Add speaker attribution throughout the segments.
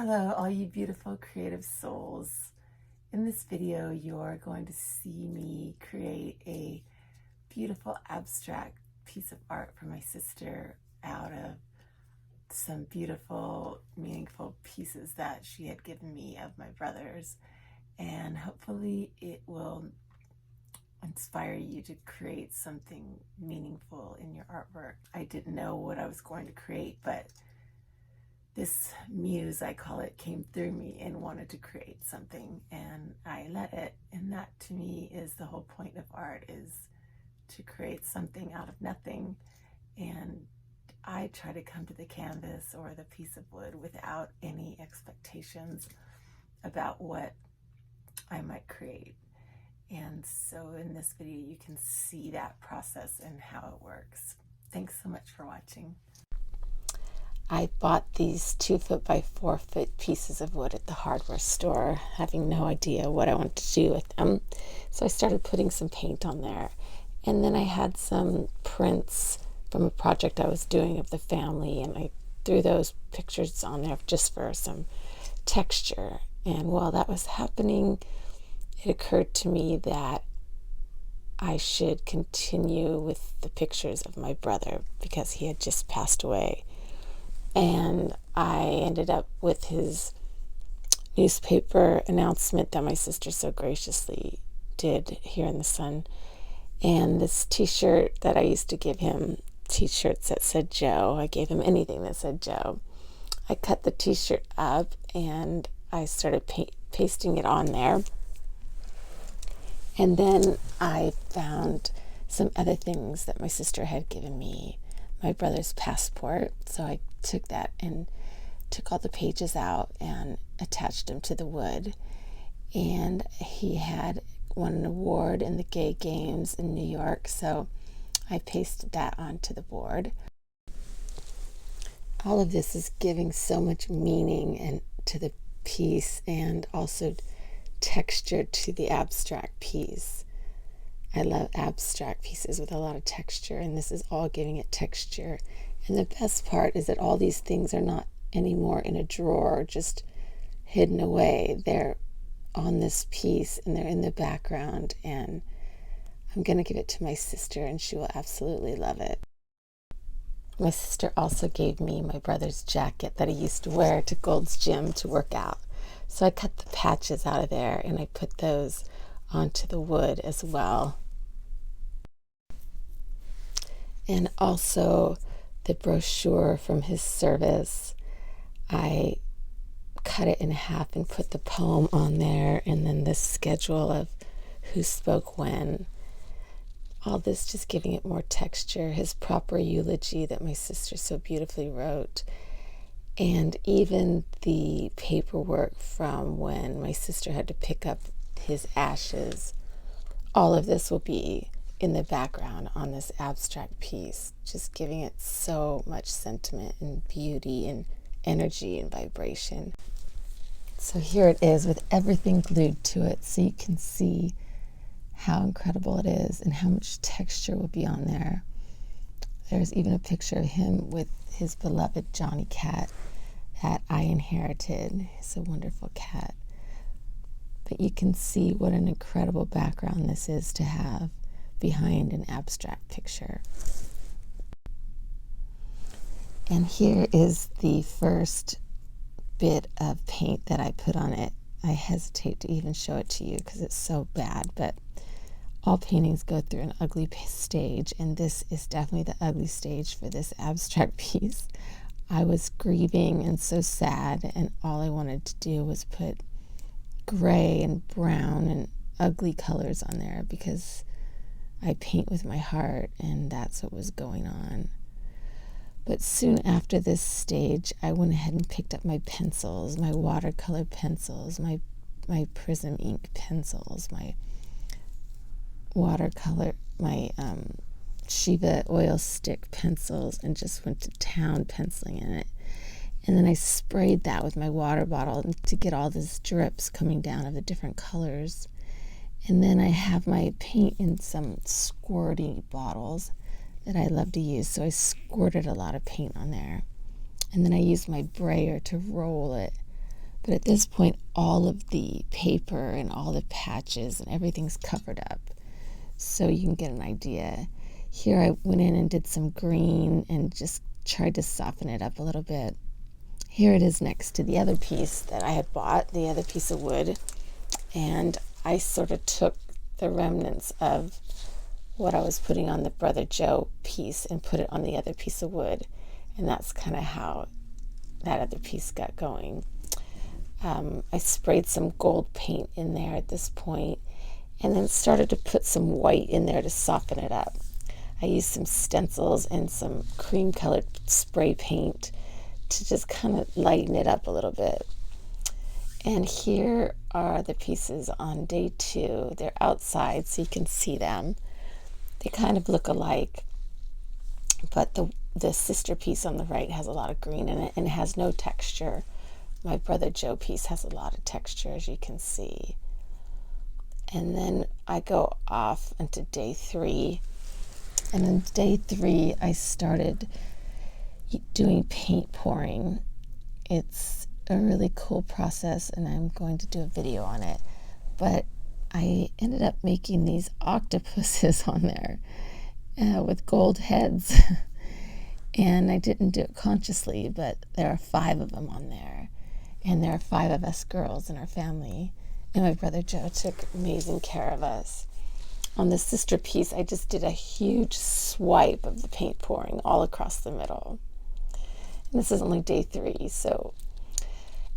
Speaker 1: Hello, all you beautiful creative souls. In this video, you're going to see me create a beautiful abstract piece of art for my sister out of some beautiful, meaningful pieces that she had given me of my brother's. And hopefully it will inspire you to create something meaningful in your artwork. I didn't know what I was going to create, but this muse, I call it, came through me and wanted to create something, and I let it. And that to me is the whole point of art, is to create something out of nothing. And I try to come to the canvas or the piece of wood without any expectations about what I might create. And so in this video you can see that process and how it works. Thanks so much for watching. I bought these 2-foot by 4-foot pieces of wood at the hardware store, having no idea what I wanted to do with them. So I started putting some paint on there. And then I had some prints from a project I was doing of the family, and I threw those pictures on there just for some texture. And while that was happening, it occurred to me that I should continue with the pictures of my brother because he had just passed away. And I ended up with his newspaper announcement that my sister so graciously did here in the Sun. And this t-shirt that I used to give him, t-shirts that said Joe. I gave him anything that said Joe. I cut the t-shirt up and I started pasting it on there. And then I found some other things that my sister had given me. My brother's passport, so I took that and took all the pages out and attached them to the wood. And he had won an award in the Gay Games in New York, so I pasted that onto the board. All of this is giving so much meaning and to the piece, and also texture to the abstract piece. I love abstract pieces with a lot of texture, and this is all giving it texture. And the best part is that all these things are not anymore in a drawer, just hidden away. They're on this piece and they're in the background, and I'm going to give it to my sister and she will absolutely love it. My sister also gave me my brother's jacket that he used to wear to Gold's Gym to work out. So I cut the patches out of there and I put those onto the wood as well. And also the brochure from his service, I cut it in half and put the poem on there, and then the schedule of who spoke when. All this just giving it more texture. His proper eulogy that my sister so beautifully wrote. And even the paperwork from when my sister had to pick up his ashes. All of this will be in the background on this abstract piece, just giving it so much sentiment and beauty and energy and vibration. So here it is with everything glued to it, so you can see how incredible it is and how much texture will be on there. There's even a picture of him with his beloved Johnny cat that I inherited. He's a wonderful cat. But you can see what an incredible background this is to have behind an abstract picture. And here is the first bit of paint that I put on it. I hesitate to even show it to you because it's so bad, but all paintings go through an ugly stage, and this is definitely the ugly stage for this abstract piece. I was grieving and so sad, and all I wanted to do was put gray and brown and ugly colors on there because I paint with my heart, and that's what was going on. But soon after this stage, I went ahead and picked up my pencils, my watercolor pencils, my prism ink pencils, my watercolor, my Shiva oil stick pencils, and just went to town penciling in it. And then I sprayed that with my water bottle to get all these drips coming down of the different colors. And then I have my paint in some squirty bottles that I love to use. So I squirted a lot of paint on there. And then I used my brayer to roll it But at this point, all of the paper and all the patches and everything's covered up, so you can get an idea. Here I went in and did some green and just tried to soften it up a little bit. Here it is next to the other piece that I had bought, the other piece of wood, and I sort of took the remnants of what I was putting on the Brother Joe piece and put it on the other piece of wood, and that's kind of how that other piece got going. I sprayed some gold paint in there at this point, and then started to put some white in there to soften it up. I used some stencils and some cream colored spray paint to just kind of lighten it up a little bit. And here are the pieces on day 2. They're outside so you can see them. They kind of look alike, but the sister piece on the right has a lot of green in it and it has no texture. My Brother Joe piece has a lot of texture, as you can see. And then I go off into day 3. And in day 3, I started doing paint pouring. It's a really cool process, and I'm going to do a video on it. But I ended up making these octopuses on there with gold heads. And I didn't do it consciously, but there are 5 of them on there. And there are 5 of us girls in our family. And my Brother Joe took amazing care of us. On the sister piece, I just did a huge swipe of the paint pouring all across the middle. And this is only day 3, so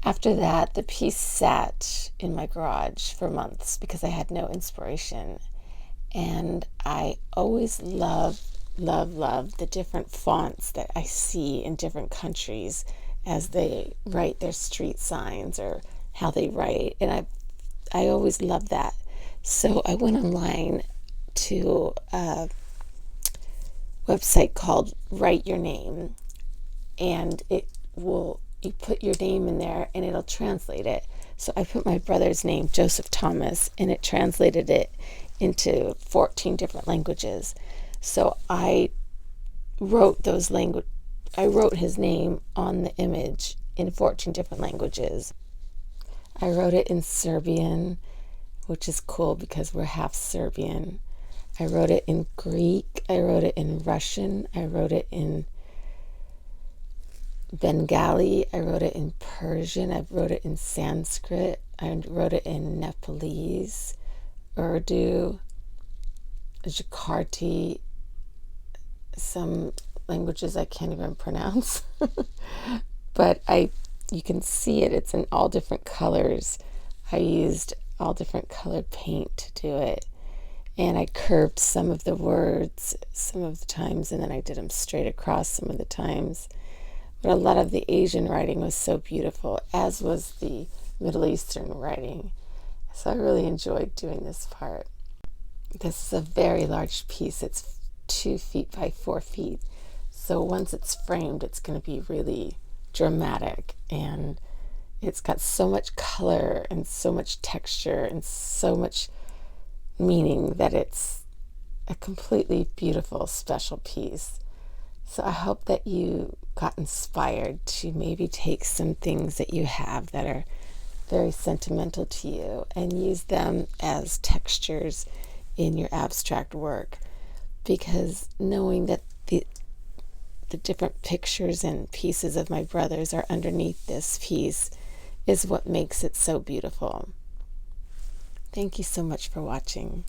Speaker 1: after that, the piece sat in my garage for months because I had no inspiration. And I always love the different fonts that I see in different countries as they write their street signs or how they write. And I always love that. So I went online to a website called Write Your Name, and you put your name in there and it'll translate it. So I put my brother's name, Joseph Thomas, and it translated it into 14 different languages. So I wrote his name on the image in 14 different languages. I wrote it in Serbian, which is cool because we're half Serbian. I wrote it in Greek. I wrote it in Russian. I wrote it in Bengali. I wrote it in Persian. I wrote it in Sanskrit. I wrote it in Nepalese, Urdu, Jakarta, some languages I can't even pronounce. But you can see it. It's in all different colors. I used all different colored paint to do it. And I curved some of the words some of the times, and then I did them straight across some of the times. But a lot of the Asian writing was so beautiful, as was the Middle Eastern writing. So I really enjoyed doing this part. This is a very large piece. It's 2 feet by 4 feet. So once it's framed, it's going to be really dramatic, and it's got so much color and so much texture and so much meaning that it's a completely beautiful, special piece. So I hope that you got inspired to maybe take some things that you have that are very sentimental to you and use them as textures in your abstract work, because knowing that the different pictures and pieces of my brothers are underneath this piece is what makes it so beautiful. Thank you so much for watching.